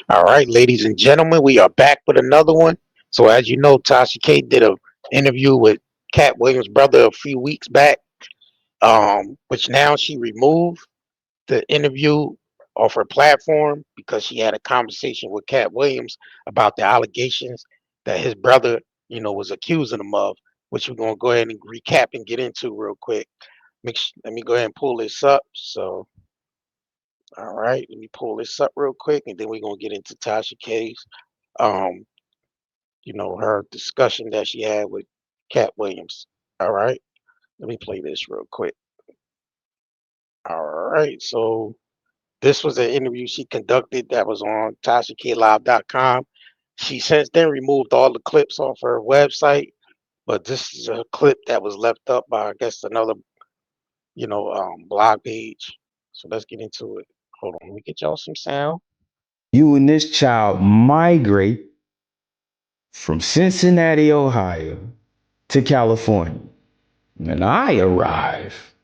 All right, ladies and gentlemen, we are back with another one. So as you know, Tasha K did a interview with Katt Williams' brother a few weeks back, which now she removed the interview off her platform because she had a conversation with Katt Williams about the allegations that his brother, was accusing him of, which we're gonna go ahead and recap and get into real quick. Let me go ahead and pull this up. So, all right, let me pull this up real quick, and then we're gonna get into Tasha K's. Um, her discussion that she had with Katt Williams. All right, let me play this real quick. All right, so this was an interview she conducted that was on TashaKLive.com. She since then removed all the clips off her website, but this is a clip that was left up by, I guess, another, blog page. So let's get into it. Hold on, let me get y'all some sound. You and this child migrate from Cincinnati, Ohio to California. And I arrive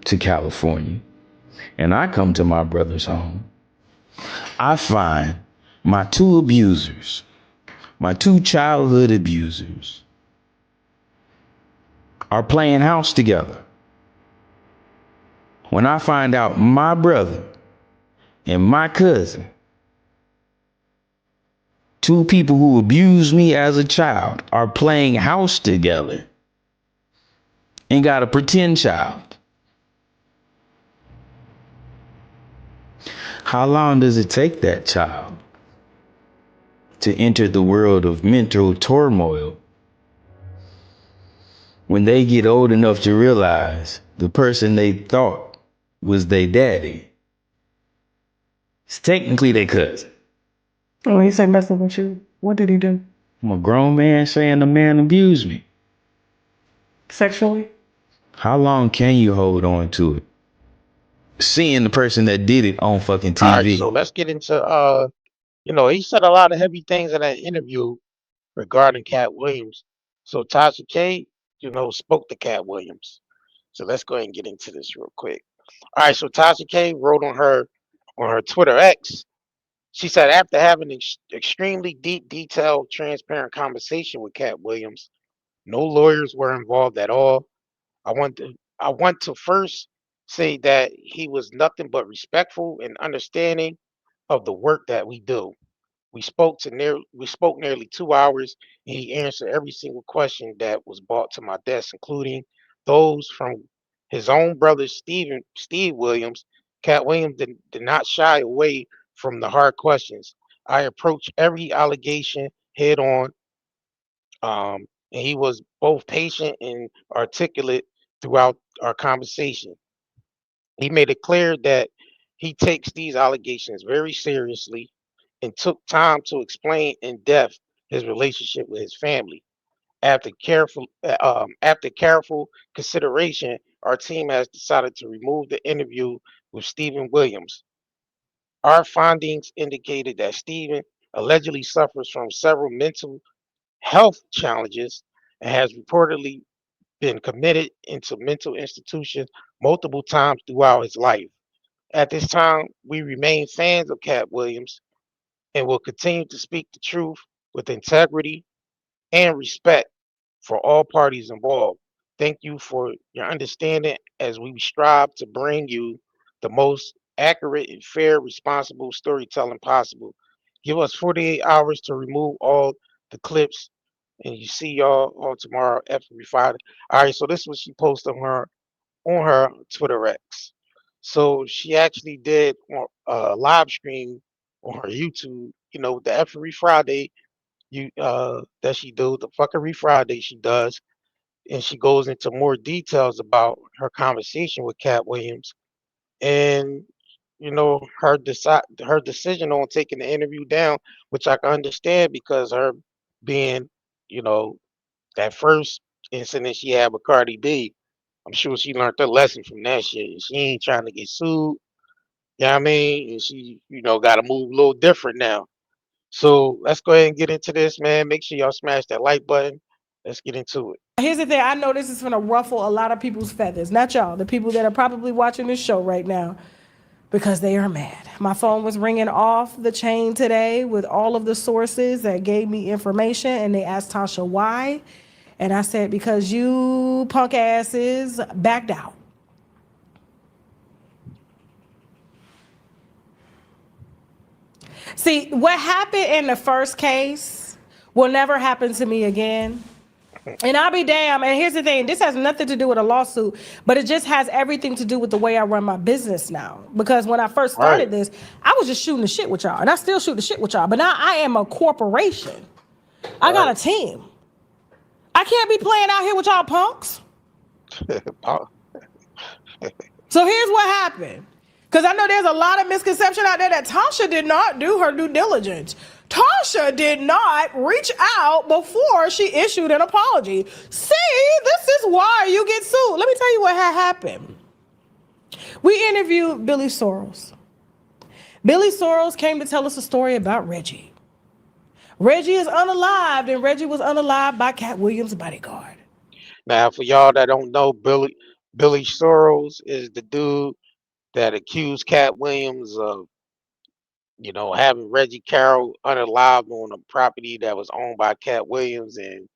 to California and I come to my brother's home. I find my two abusers, my two childhood abusers, are playing house together. When I find out my brother and my cousin, two people who abused me as a child, are playing house together and got a pretend child, how long does it take that child to enter the world of mental turmoil when they get old enough to realize the person they thought was their daddy is technically their cousin? When he say messing with you, what did he do? I'm a grown man saying the man abused me. Sexually? How long can you hold on to it? Seeing the person that did it on fucking All right, so TV. let's get into he said a lot of heavy things in that interview regarding Katt Williams. So Tasha K, spoke to Katt Williams. So let's go ahead and get into this real quick. All right, so Tasha K wrote on her Twitter X. She said after having an extremely deep, detailed, transparent conversation with Katt Williams, no lawyers were involved at all. I want to first say that he was nothing but respectful and understanding of the work that we do. We spoke nearly 2 hours, and he answered every single question that was brought to my desk, including those from his own brother Steve Williams. Cat Williams did not shy away from the hard questions. I approached every allegation head on, and he was both patient and articulate throughout our conversation. He made it clear that he takes these allegations very seriously and took time to explain in depth his relationship with his family. After careful consideration, our team has decided to remove the interview with Stephen Williams. Our findings indicated that Stephen allegedly suffers from several mental health challenges and has reportedly been committed into mental institutions multiple times throughout his life. At this time, we remain fans of Cat Williams and will continue to speak the truth with integrity and respect for all parties involved. Thank you for your understanding as we strive to bring you the most accurate and fair, responsible storytelling possible. Give us 48 hours to remove all the clips, and you see y'all on tomorrow every Friday. All right, so this is what she posted on her Twitter X. So she actually did a live stream on her YouTube. The every Friday that she do the fuckery Friday she does, and she goes into more details about her conversation with Cat Williams and her decision on taking the interview down, which I can understand because her being you know that first incident she had with Cardi B. I'm sure she learned her lesson from that shit. She ain't trying to get sued. You know what I mean? And she, got to move a little different now. So let's go ahead and get into this, man. Make sure y'all smash that like button. Let's get into it. Here's the thing. I know this is going to ruffle a lot of people's feathers. Not y'all, the people that are probably watching this show right now. because they are mad. My phone was ringing off the chain today with all of the sources that gave me information, and they asked Tasha why. And I said, because you punk asses backed out. See, what happened in the first case will never happen to me again. And I'll be damned. And here's the thing, this has nothing to do with a lawsuit, but it just has everything to do with the way I run my business now. Because when I first started this, I was just shooting the shit with y'all. And I still shoot the shit with y'all. But now I am a corporation. I got a team. I can't be playing out here with y'all punks. So here's what happened. Because I know there's a lot of misconception out there that Tasha did not do her due diligence. Tasha did not reach out before she issued an apology. See, this is why you get sued. Let me tell you what had happened. We interviewed Billy Sorrells. Billy Sorrells came to tell us a story about Reggie. Reggie is unalived, and Reggie was unalived by Katt Williams' bodyguard. Now, for y'all that don't know, Billy Sorrells is the dude that accused Katt Williams of, having Reggie Carroll unalived on a property that was owned by Katt Williams. And,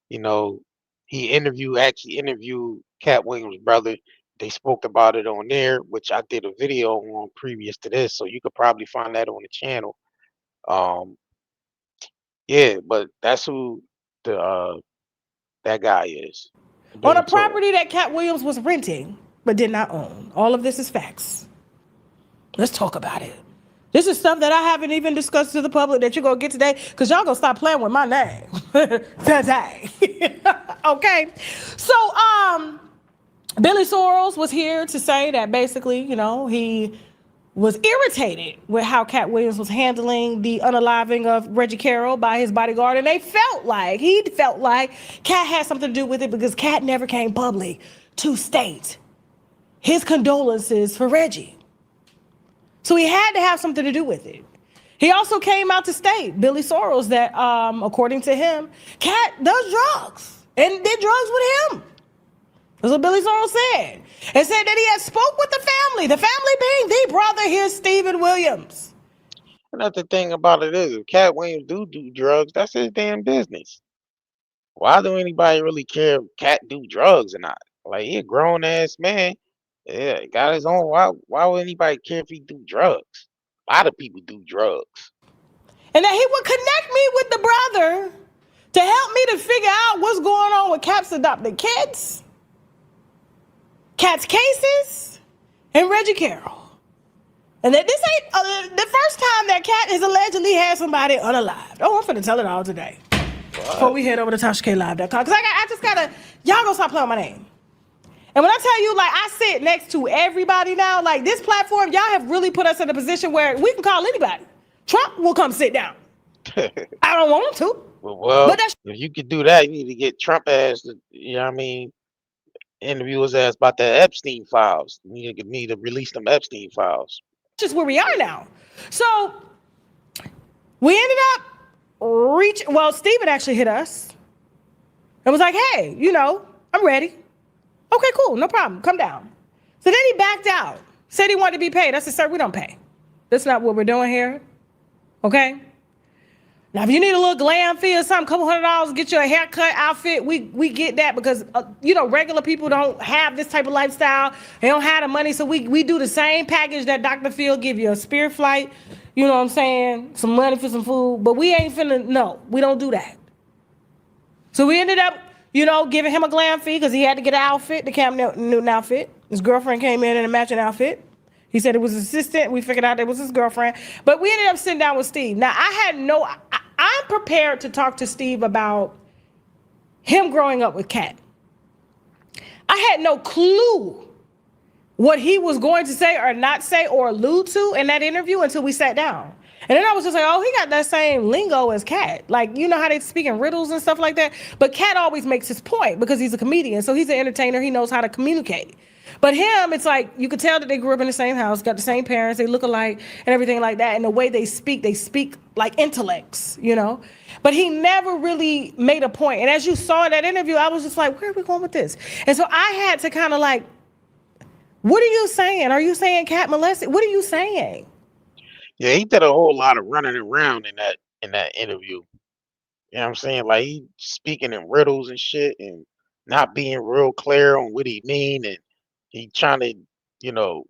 he actually interviewed Katt Williams' brother. They spoke about it on there, which I did a video on previous to this. So you could probably find that on the channel. Yeah, but that's who that guy is. On a property that Katt Williams was renting, but did not own. All of this is facts. Let's talk about it. This is stuff that I haven't even discussed to the public that you're going to get today, because y'all going to stop playing with my name today. Okay. So, Billy Sorrells was here to say that basically, he was irritated with how Katt Williams was handling the unaliving of Reggie Carroll by his bodyguard. And he felt like Katt had something to do with it, because Katt never came public to state his condolences for Reggie. So he had to have something to do with it. He also came out to state, Billy Sorrells, that according to him, Katt does drugs and did drugs with him. That's what Billy Sorrells said. And said that he had spoke with the family being the brother here, Stephen Williams. Another thing about it is, if Katt Williams do drugs, that's his damn business. Why do anybody really care if Katt do drugs or not? Like, he a grown ass man. Yeah, got his own. Why would anybody care if he do drugs? A lot of people do drugs. And that he would connect me with the brother to help me to figure out what's going on with Katt's adopted kids, Katt's cases, and Reggie Carroll. And that this ain't the first time that Katt has allegedly had somebody unalived. Oh, I'm finna tell it all today. Before we head over to TashaKLive.com. Because I just gotta, y'all gonna stop playing with my name. And when I tell you, I sit next to everybody now, this platform, y'all have really put us in a position where we can call anybody. Trump will come sit down. I don't want him to. Well, but if you could do that, you need to get Trump ass to, interview his ass about the Epstein files. You need to release them Epstein files. Just where we are now. So we ended up Stephen actually hit us and was like, hey, I'm ready. Okay, cool, no problem, come down. So then he backed out, said he wanted to be paid. I said, sir, we don't pay. That's not what we're doing here, okay? Now, if you need a little glam fee or something, $200, get you a haircut, outfit, we get that, because, regular people don't have this type of lifestyle. They don't have the money, so we do the same package that Dr. Phil give you, a Spirit flight, you know what I'm saying, some money for some food, but we ain't finna, no, we don't do that. So we ended up, giving him a glam fee because he had to get an outfit, the Cam Newton outfit. His girlfriend came in a matching outfit. He said it was his assistant. We figured out it was his girlfriend. But we ended up sitting down with Steve. Now, I'm prepared to talk to Steve about him growing up with Katt. I had no clue what he was going to say or not say or allude to in that interview until we sat down. And then I was just like, oh, he got that same lingo as Katt. How they speak in riddles and stuff like that. But Katt always makes his point because he's a comedian. So he's an entertainer. He knows how to communicate. But him, it's like, you could tell that they grew up in the same house, got the same parents, they look alike and everything like that. And the way they speak like intellects, But he never really made a point. And as you saw in that interview, I was just like, where are we going with this? And so I had to kind of What are you saying? Are you saying Katt molested? What are you saying? Yeah, he did a whole lot of running around in that interview. You know what I'm saying? Like he speaking in riddles and shit and not being real clear on what he mean, and he trying to, you know,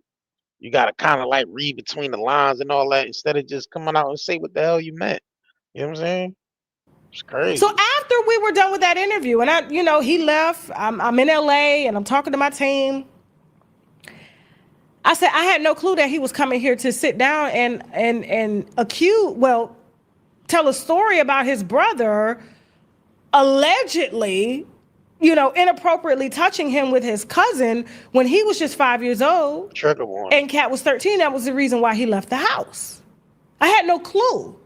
you gotta kinda like read between the lines and all that instead of just coming out and say what the hell you meant. You know what I'm saying? It's So crazy. after we were done with that interview, and he left. I'm in LA, and I'm talking to my team. I said I had no clue that he was coming here to sit down and tell a story about his brother allegedly, inappropriately touching him with his cousin when he was just 5 years old Trigger warning. and Katt was 13. That was the reason why he left the house. I had no clue.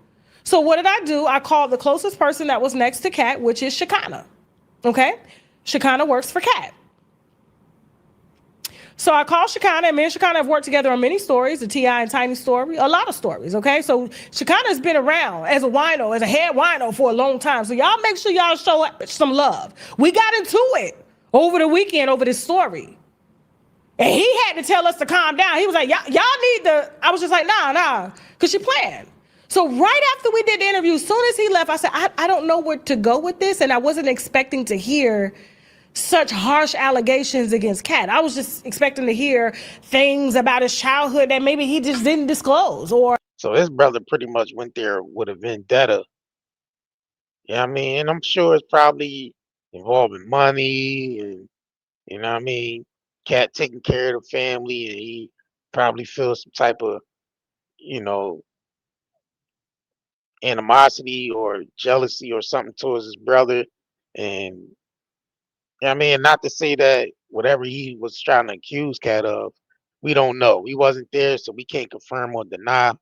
So what did I do? I called the closest person that was next to Katt, which is Shekinah. Okay? Shekinah works for Katt. So I called Shekinah, and me and Shekinah have worked together on many stories, the T.I. and Tiny story, a lot of stories, okay? So Shekinah's been around as a wino, as a head wino for a long time. So y'all make sure y'all show some love. We got into it over the weekend over this story. And he had to tell us to calm down. He was like, y'all need to, I was just like, nah, because she planned. So right after we did the interview, as soon as he left, I said, I don't know where to go with this, and I wasn't expecting to hear such harsh allegations against Katt. I was just expecting to hear things about his childhood that maybe he just didn't disclose, or So his brother pretty much went there with a vendetta. Yeah, I mean, and I'm sure it's probably involving money and you know what I mean, Cat taking care of the family and he probably feels some type of, you know, animosity or jealousy or something towards his brother. And I mean, not to say that whatever he was trying to accuse Cat of, we don't know. We wasn't there, so we can't confirm or deny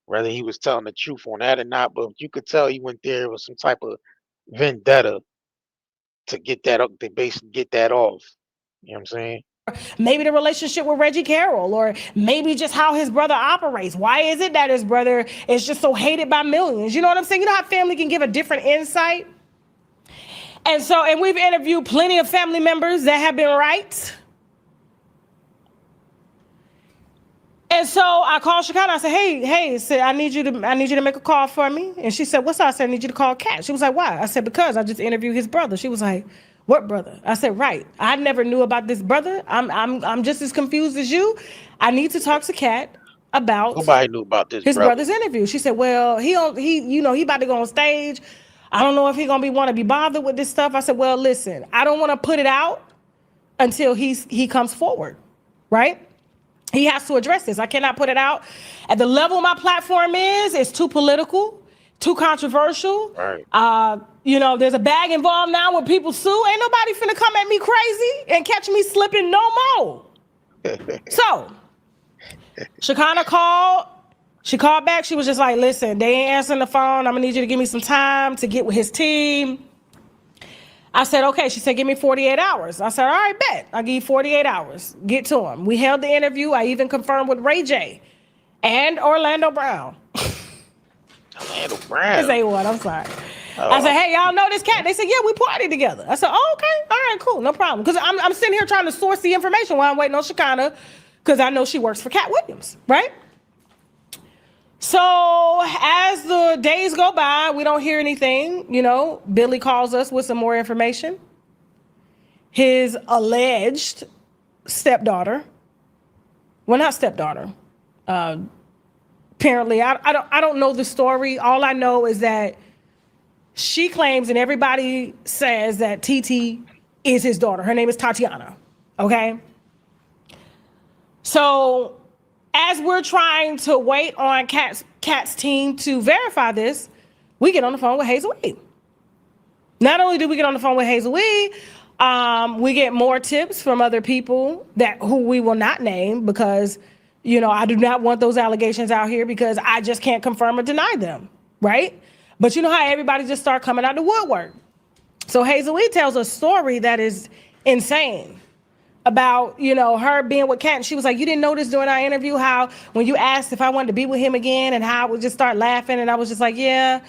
whether he was telling the truth on that or not. But you could tell he went there with some type of vendetta to get that up, to basically get that off. You know what I'm saying? maybe the relationship with Reggie Carroll, or maybe just how his brother operates. Why is it that his brother is just so hated by millions? You know what I'm saying? You know how family can give a different insight? And we've interviewed plenty of family members that have been right. And so I called Shekinah. I said, hey, said I need you to make a call for me. And she said, what's up? I said, I need you to call Katt. She was like, why? I said, because I just interviewed his brother. She was like, what brother? I said, right. I never knew about this brother. I'm just as confused as you. I need to talk to Katt about Nobody knew about this his brother. brother's interview. She said, well, he about to go on stage. I don't know if he gonna want to be bothered with this stuff. I said, well, listen, I don't want to put it out until he comes forward, right? He has to address this. I cannot put it out at the level my platform is. It's too political, too controversial. Right. There's a bag involved now with people sue. Ain't nobody finna come at me crazy and catch me slipping no more. So Shekinah called. She called back. She was just like, listen, they ain't answering the phone. I'm gonna need you to give me some time to get with his team. I said, okay. She said, give me 48 hours. I said, all right, bet. I'll give you 48 hours. Get to him. We held the interview. I even confirmed with Ray J and Orlando Brown. Orlando I Brown. say what? I'm sorry. I said, hey, y'all know this cat? They said, yeah, we party together. I said, oh, okay. All right, cool. No problem. Because I'm sitting here trying to source the information while I'm waiting on Shekinah, because I know she works for Katt Williams, right? So as the days go by, we don't hear anything. Billy calls us with some more information. His alleged stepdaughter, well, not stepdaughter. Apparently, I don't know the story. All I know is that she claims, and everybody says, that TT is his daughter. Her name is Tatiana. Okay. So as we're trying to wait on Katt's team to verify this, we get on the phone with Hazel E. Not only do we get on the phone with Hazel E, we get more tips from other people who we will not name, because, I do not want those allegations out here, because I just can't confirm or deny them, right? But you know how everybody just start coming out the woodwork. So Hazel E tells a story that is insane about, her being with Katt. And she was like, you didn't notice during our interview how when you asked if I wanted to be with him again, and how I would just start laughing, and I was just like, yeah.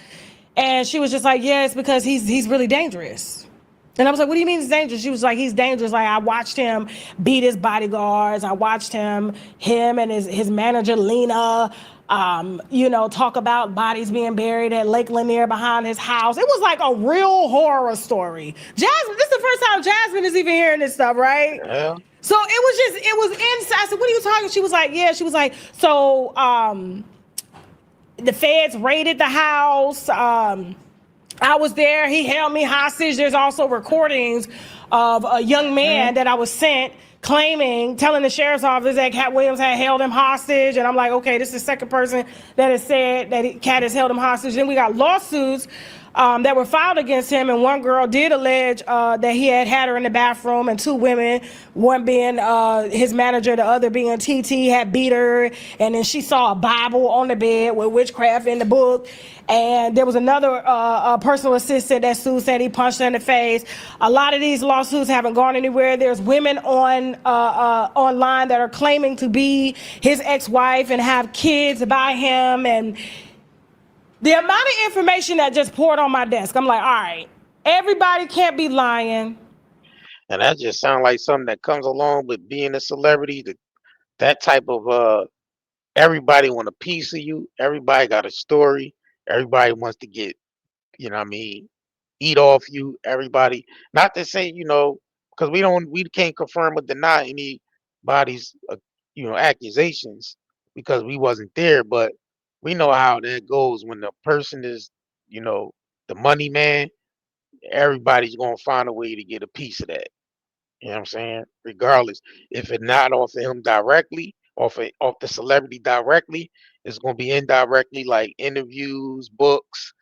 And she was just like, yeah, it's because he's really dangerous. And I was like, what do you mean he's dangerous? She was like, he's dangerous. Like, I watched him beat his bodyguards. I watched him and his manager, Lena, talk about bodies being buried at Lake Lanier behind his house. It was like a real horror story. Jasmine, this is the first time Jasmine is even hearing this stuff, right? Yeah. So it was inside. I said, what are you talking? She was like, so the feds raided the house. I was there. He held me hostage. There's also recordings of a young man that I was sent telling the sheriff's office that Katt Williams had held him hostage. And I'm like, okay, this is the second person that has said that Katt has held him hostage. Then we got lawsuits that were filed against him, and one girl did allege that he had her in the bathroom, and two women, one being his manager, the other being TT, had beat her, and then she saw a Bible on the bed with witchcraft in the book. And there was another personal assistant that sued, said he punched her in the face. A lot of these lawsuits haven't gone anywhere. There's women online that are claiming to be his ex-wife and have kids by him, and the amount of information that just poured on my desk, I'm like, all right, everybody can't be lying. And that just sounds like something that comes along with being a celebrity. That type of everybody want a piece of you. Everybody got a story. Everybody wants to get, eat off you. Everybody, not to say, because we can't confirm or deny anybody's, accusations because we wasn't there, but we know how that goes when the person is, the money man. Everybody's gonna find a way to get a piece of that. You know what I'm saying? Regardless, if it's not off of him directly, off the celebrity directly, it's gonna be indirectly, like interviews, books.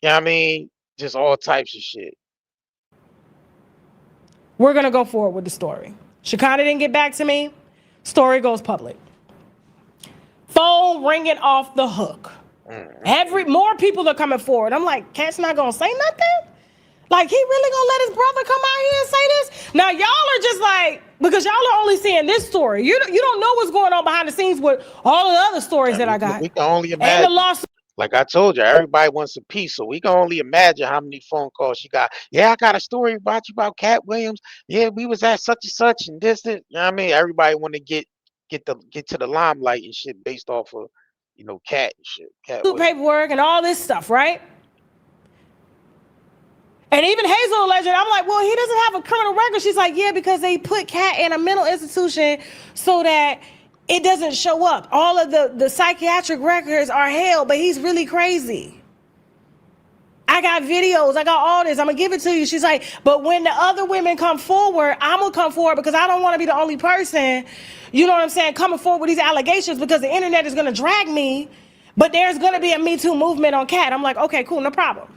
You know what I mean? Just all types of shit. We're gonna go forward with the story. Shekinah didn't get back to me. Story goes public. Phone ringing off the hook. More people are coming forward. I'm like, Katt's not gonna say nothing? Like, he really gonna let his brother come out here and say this? Now, y'all are just like, because y'all are only seeing this story. You don't know what's going on behind the scenes with all the other stories that I got. We can only imagine. And the lawsuit. Like I told you, everybody wants a piece, so we can only imagine how many phone calls she got. Yeah, I got a story about Katt Williams. Yeah, we was at such and such and this. You know what I mean? Everybody want to get to the limelight and shit based off of, Katt and shit. Katt paperwork and all this stuff, right? And even Hazel alleged, I'm like, well, he doesn't have a criminal record. She's like, yeah, because they put Katt in a mental institution so that it doesn't show up. All of the psychiatric records are held, but he's really crazy. I got videos. I got all this. I'm going to give it to you. She's like, but when the other women come forward, I'm going to come forward because I don't want to be the only person, you know what I'm saying, coming forward with these allegations because the internet is going to drag me, but there's going to be a Me Too movement on Katt. I'm like, okay, cool, no problem.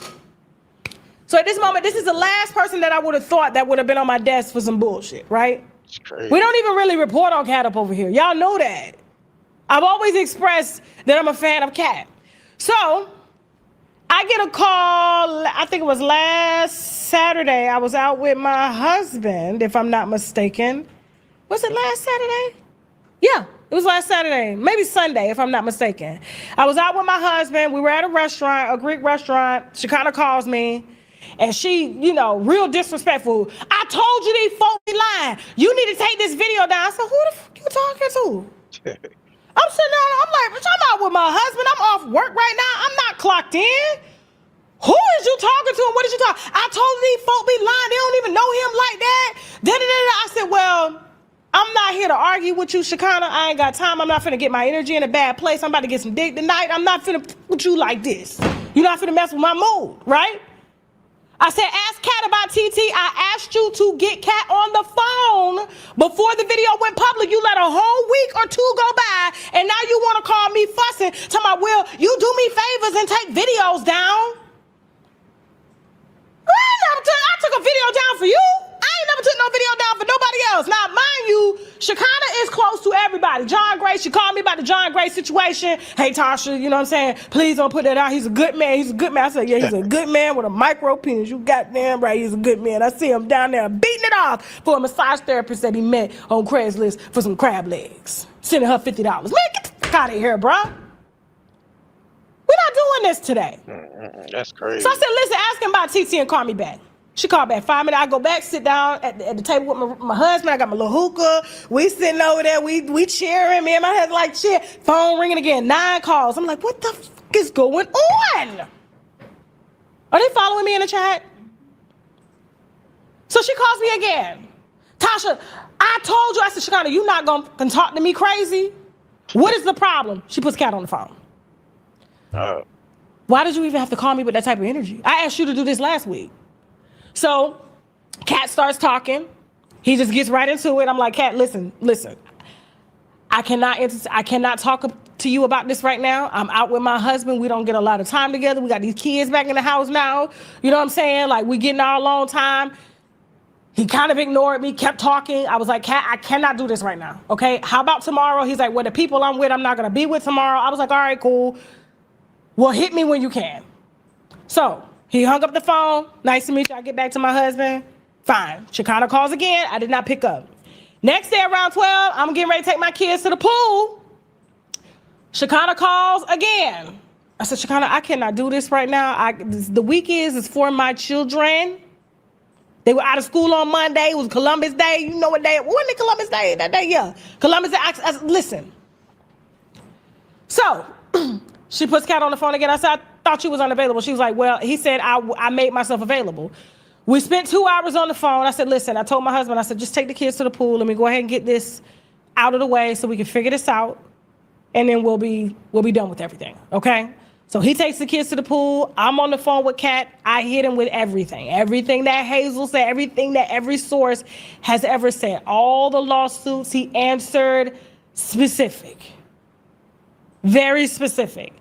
So at this moment, this is the last person that I would have thought that would have been on my desk for some bullshit, right? It's crazy. We don't even really report on Katt up over here. Y'all know that. I've always expressed that I'm a fan of Katt. So I get a call, I think it was last Saturday. I was out with my husband, if I'm not mistaken. Was it last Saturday? Yeah, it was last Saturday. Maybe Sunday, if I'm not mistaken. I was out with my husband. We were at a restaurant, a Greek restaurant. She calls me. And she, real disrespectful. I told you these folks be lying. You need to take this video down. I said, who the fuck you talking to? I'm sitting down, I'm like, bitch, I'm out with my husband. I'm off work right now. I'm not clocked in. Who is you talking to and what is you talking? I told you these folks be lying. They don't even know him like that. I said, well, I'm not here to argue with you, Shekinah. I ain't got time. I'm not finna get my energy in a bad place. I'm about to get some dick tonight. I'm not finna with you like this. You're not finna mess with my mood, right? I said, ask Katt about TT. I asked you to get Katt on the phone before the video went public. You let a whole week or two go by, and now you want to call me fussing. Talking about, well, you do me favors and take videos down. I took a video down for you. I ain't never took no video down for nobody else. Now, mind you, Shekinah is close to everybody. John Gray, she called me about the John Gray situation. Hey, Tasha, you know what I'm saying? Please don't put that out. He's a good man. He's a good man. I said, yeah, he's a good man with a micro penis. You goddamn right, he's a good man. I see him down there beating it off for a massage therapist that he met on Craigslist for some crab legs. Sending her $50. Man, get the fuck out of here, bro. We're not doing this today. That's crazy. So I said, listen, ask him about TT and call me back. She called back 5 minutes. I go back, sit down at the table with my husband. I got my little hookah. We sitting over there. We cheering. Me and my husband like cheer. Phone ringing again. 9 calls. I'm like, what the fuck is going on? Are they following me in the chat? So she calls me again. Tasha, I told you. I said, Shakana, you not going to talk to me crazy? What is the problem? She puts Katt on the phone. Why did you even have to call me with that type of energy? I asked you to do this last week. So Katt starts talking. He just gets right into it. I'm like, Katt, listen. I cannot talk to you about this right now. I'm out with my husband. We don't get a lot of time together. We got these kids back in the house now. You know what I'm saying? Like, we getting our alone time. He kind of ignored me, kept talking. I was like, Katt, I cannot do this right now. Okay, how about tomorrow? He's like, well, the people I'm with, I'm not going to be with tomorrow. I was like, all right, cool. Well, hit me when you can. So he hung up the phone. Nice to meet you. I get back to my husband. Fine. Shakana calls again. I did not pick up. Next day around 12, I'm getting ready to take my kids to the pool. Shakana calls again. I said, Shakana, I cannot do this right now. The weekends is for my children. They were out of school on Monday. It was Columbus Day. You know what day? Wasn't it Columbus Day that day? Yeah. Columbus Day. Listen. So she puts Katt on the phone again. I said, I thought you was unavailable. She was like, well, he said, I made myself available. We spent 2 hours on the phone. I said, listen, I told my husband, I said, just take the kids to the pool. Let me go ahead and get this out of the way so we can figure this out. And then we'll be done with everything. Okay? So he takes the kids to the pool. I'm on the phone with Katt. I hit him with everything. Everything that Hazel said, everything that every source has ever said. All the lawsuits, he answered specific. Very specific.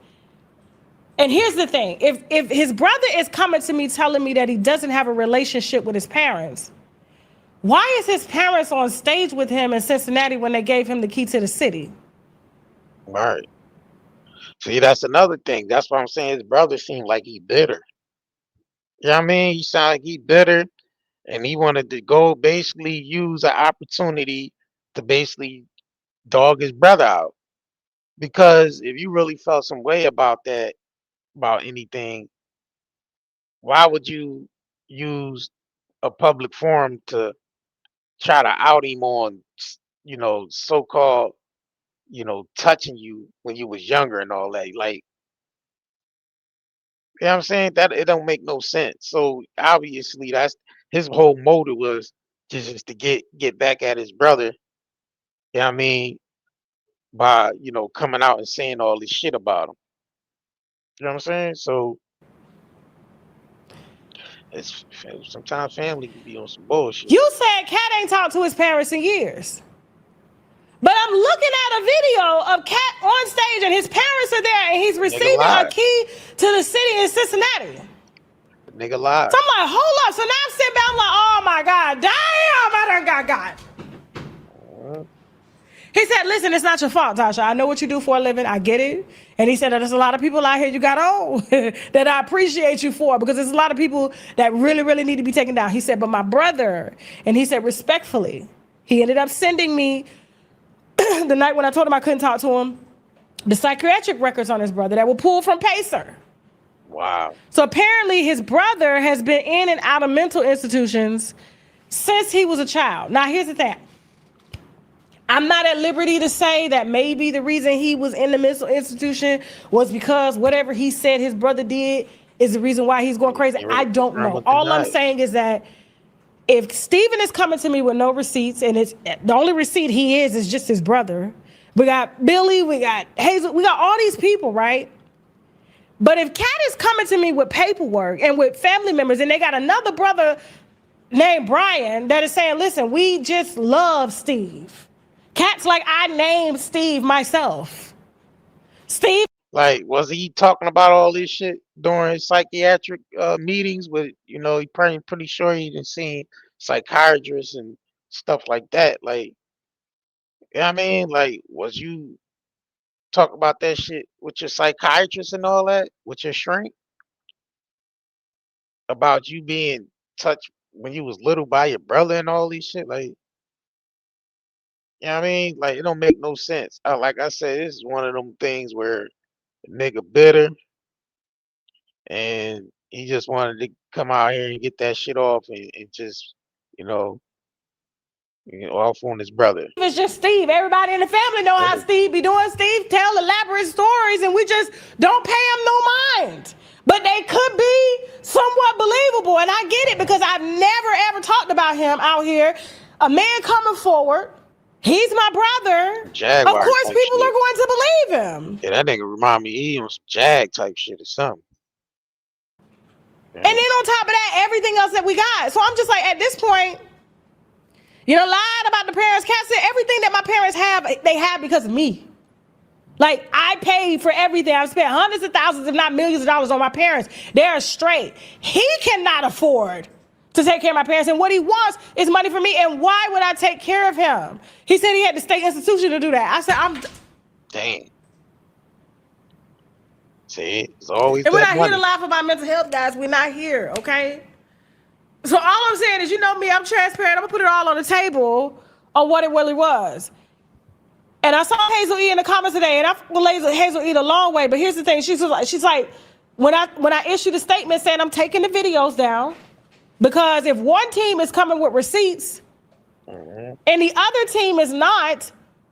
And here's the thing. If his brother is coming to me telling me that he doesn't have a relationship with his parents, why is his parents on stage with him in Cincinnati when they gave him the key to the city? Right. See, that's another thing. That's why I'm saying his brother seemed like he bitter. You know what I mean? He sounded like he bitter, and he wanted to go basically use an opportunity to basically dog his brother out. Because if you really felt some way about that, about anything, why would you use a public forum to try to out him on, so-called, touching you when you was younger and all that? Like, you know what I'm saying? That it don't make no sense. So obviously that's his whole motive was just to get back at his brother, you know what I mean, by, coming out and saying all this shit about him. You know what I'm saying? So it's sometimes family can be on some bullshit. You said Katt ain't talked to his parents in years. But I'm looking at a video of Katt on stage and his parents are there and he's Nigga receiving a lied. key to the city in Cincinnati. Nigga lied. So I'm like, hold up. So now I'm sitting back, I'm like, oh my God, damn, I done got. He said, listen, it's not your fault, Tasha. I know what you do for a living. I get it. And he said that there's a lot of people out here you got on that I appreciate you for, because there's a lot of people that really, really need to be taken down. He said, but my brother, and he said, respectfully, he ended up sending me the night when I told him I couldn't talk to him, the psychiatric records on his brother that were pulled from Pacer. Wow. So apparently his brother has been in and out of mental institutions since he was a child. Now, here's the thing. I'm not at liberty to say that maybe the reason he was in the mental institution was because whatever he said his brother did is the reason why he's going crazy. I don't know. All I'm saying is that if Steven is coming to me with no receipts, and it's the only receipt he is just his brother. We got Billy, we got Hazel, we got all these people, right? But if Katt is coming to me with paperwork and with family members, and they got another brother named Brian that is saying, listen, we just love Steve. Katt's like, I named Steve myself. Steve. Like, was he talking about all this shit during his psychiatric meetings with, he probably pretty sure he done seen psychiatrists and stuff like that. Like, you know what I mean? Like, was you talking about that shit with your psychiatrist and all that, with your shrink, about you being touched when you was little by your brother and all these shit? Like, you know what I mean? Like, it don't make no sense. Like I said, this is one of them things where the nigga bitter, and he just wanted to come out here and get that shit off and just, you know, off on his brother. It's just Steve. Everybody in the family know how Steve be doing. Steve tell elaborate stories, and we just don't pay him no mind. But they could be somewhat believable, and I get it because I've never ever talked about him out here. A man coming forward, he's my brother. Jaguar of course, type people shit. are going to believe him. Yeah, that nigga remind me he on some Jag type shit or something. And then on top of that, everything else that we got. So I'm just like, at this point, you know, lied about the parents. Katt said everything that my parents have, they have because of me. Like, I paid for everything. I've spent hundreds of thousands, if not millions of dollars on my parents. They're straight. He cannot afford to take care of my parents. And what he wants is money for me. And why would I take care of him? He said he had the state institution to do that. I said, Dang. See, it's always and we're that not money. here to laugh about mental health, guys. We're not here, okay? So all I'm saying is, you know me, I'm transparent. I'm gonna put it all on the table on what it really was. And I saw Hazel E in the comments today, and I've related Hazel E the long way. But here's the thing: she's like, when I issued a statement saying I'm taking the videos down, because if one team is coming with receipts and the other team is not,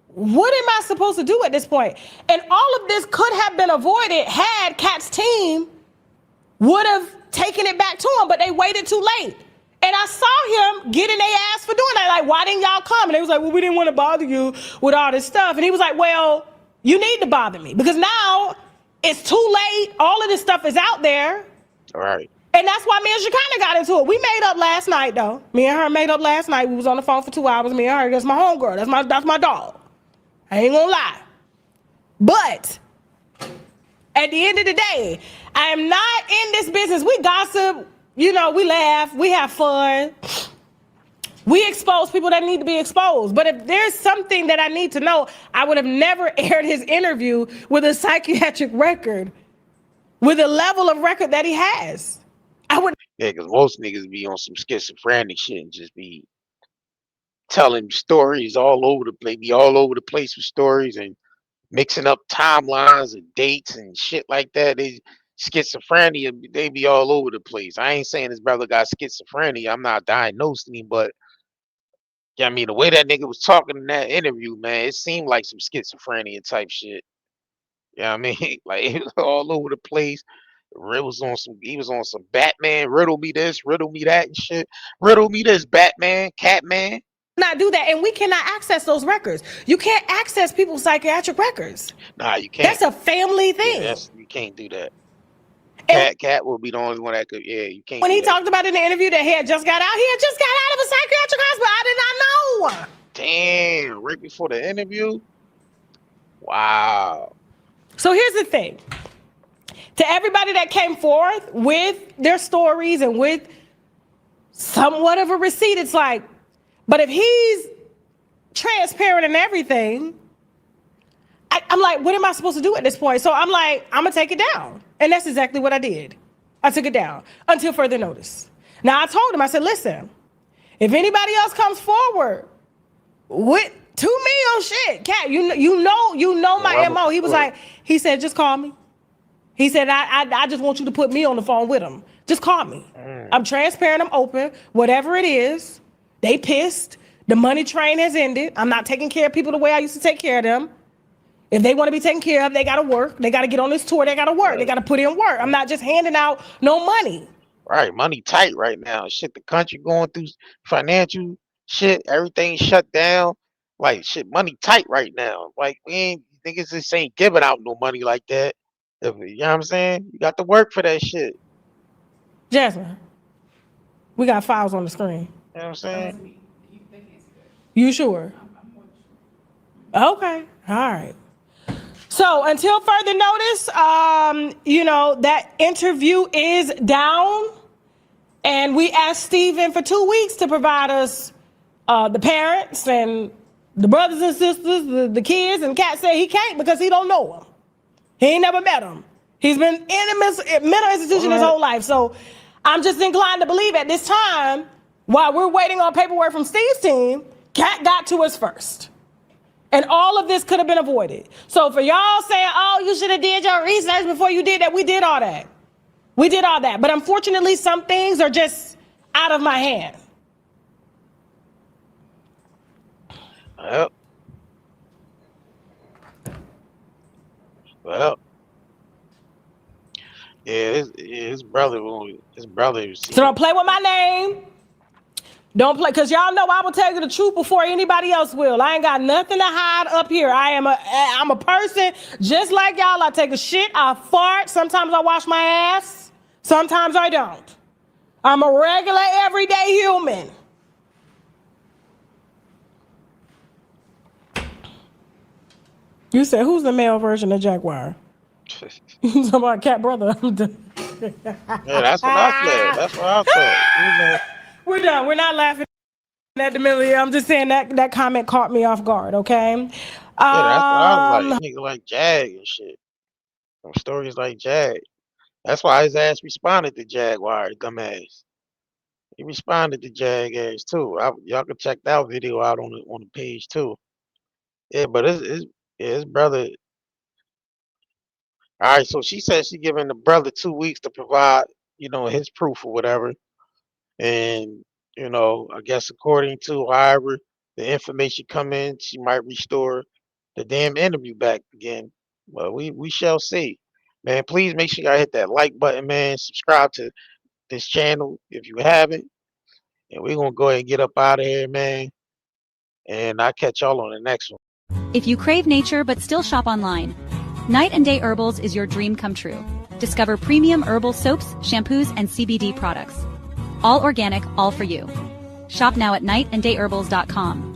what am I supposed to do at this point? And all of this could have been avoided had Katt's team would have taken it back to him, but they waited too late. And I saw him getting their ass for doing that. Like, why didn't y'all come? And they was like, well, we didn't want to bother you with all this stuff. And he was like, well, you need to bother me because now it's too late. All of this stuff is out there. All right. And that's why me and Shekinah got into it. We made up last night, though. Me and her made up last night. We was on the phone for 2 hours. Me and her, that's my homegirl. That's my dog. I ain't gonna lie. But at the end of the day, I am not in this business. We gossip, you know, we laugh, we have fun. We expose people that need to be exposed. But if there's something that I need to know, I would have never aired his interview with a psychiatric record, with the level of record that he has. I would. Yeah, because most niggas be on some schizophrenic shit and just be telling stories all over the place, be all over the place with stories and mixing up timelines and dates and shit like that. They schizophrenia, they be all over the place. I ain't saying his brother got schizophrenia. I'm not diagnosing him, but yeah, I mean the way that nigga was talking in that interview, man, it seemed like some schizophrenia type shit. Yeah, I mean, like it was all over the place. He was on some Batman, riddle me this, riddle me that and shit. Riddle me this, Batman, Catman. not do that, and we cannot access those records. You can't access people's psychiatric records. Nah, you can't. That's a family thing. Yeah, you can't do that. And Katt will be the only one that could. Yeah, you can't. when do he that. talked about in the interview that he had just got out of a psychiatric hospital. I did not know. Damn, right before the interview. Wow. So here's the thing. To everybody that came forth with their stories and with somewhat of a receipt, it's like, but if he's transparent and everything, I'm like, what am I supposed to do at this point? So I'm like, I'm gonna take it down. And that's exactly what I did. I took it down until further notice. Now I told him, I said, listen, if anybody else comes forward with 2 million shit, Katt, you know my MO. He was like, he said, just call me. He said, I just want you to put me on the phone with him. Just call me. I'm transparent, I'm open. Whatever it is, they pissed. The money train has ended. I'm not taking care of people the way I used to take care of them. If they want to be taken care of, they got to work. They got to get on this tour. They got to work. They got to put in work. I'm not just handing out no money. Right, money tight right now. Shit, the country going through financial shit. Everything shut down. Like shit, money tight right now. Like we ain't niggas just ain't giving out no money like that. You know what I'm saying? You got to work for that shit. Jasmine, we got files on the screen. You know what I'm saying? You sure? Okay. All right. So until further notice, that interview is down. And we asked Steven for 2 weeks to provide us the parents and the brothers and sisters, the kids, and Katt said he can't because he don't know them. He ain't never met them. He's been in a mental institution his whole life. So I'm just inclined to believe at this time, while we're waiting on paperwork from Steve's team, Katt got to us first. And all of this could have been avoided. So for y'all saying, oh, you should have did your research before you did that, we did all that. We did all that. But unfortunately, some things are just out of my hand. Well, well, yeah, his brother, So don't play with my name. Don't play, because y'all know I will tell you the truth before anybody else will. I ain't got nothing to hide up here. I'm a person just like y'all. I take a shit, I fart. Sometimes I wash my ass. Sometimes I don't. I'm a regular, everyday human. You said, who's the male version of Jaguar? You talking about Cat brother? Yeah, that's what I said. That's what I thought. You know, We're done. We're not laughing at the middle. I'm just saying that comment caught me off guard, okay? yeah, that's what I was like. Nigga like Jag and shit. Some stories like Jag. That's why his ass responded to Jaguar, dumbass. He responded to Jag ass too. Y'all can check that video out on the page too. Yeah, but his brother. All right, so she said she giving the brother 2 weeks to provide, his proof or whatever. And, I guess according to however the information come in, she might restore the damn interview back again. But we shall see. Man, please make sure y'all hit that like button, man. Subscribe to this channel if you haven't. And we're gonna go ahead and get up out of here, man. And I'll catch y'all on the next one. If you crave nature but still shop online, Night and Day Herbals is your dream come true. Discover premium herbal soaps, shampoos, and CBD products. All organic, all for you. Shop now at nightandayherbals.com.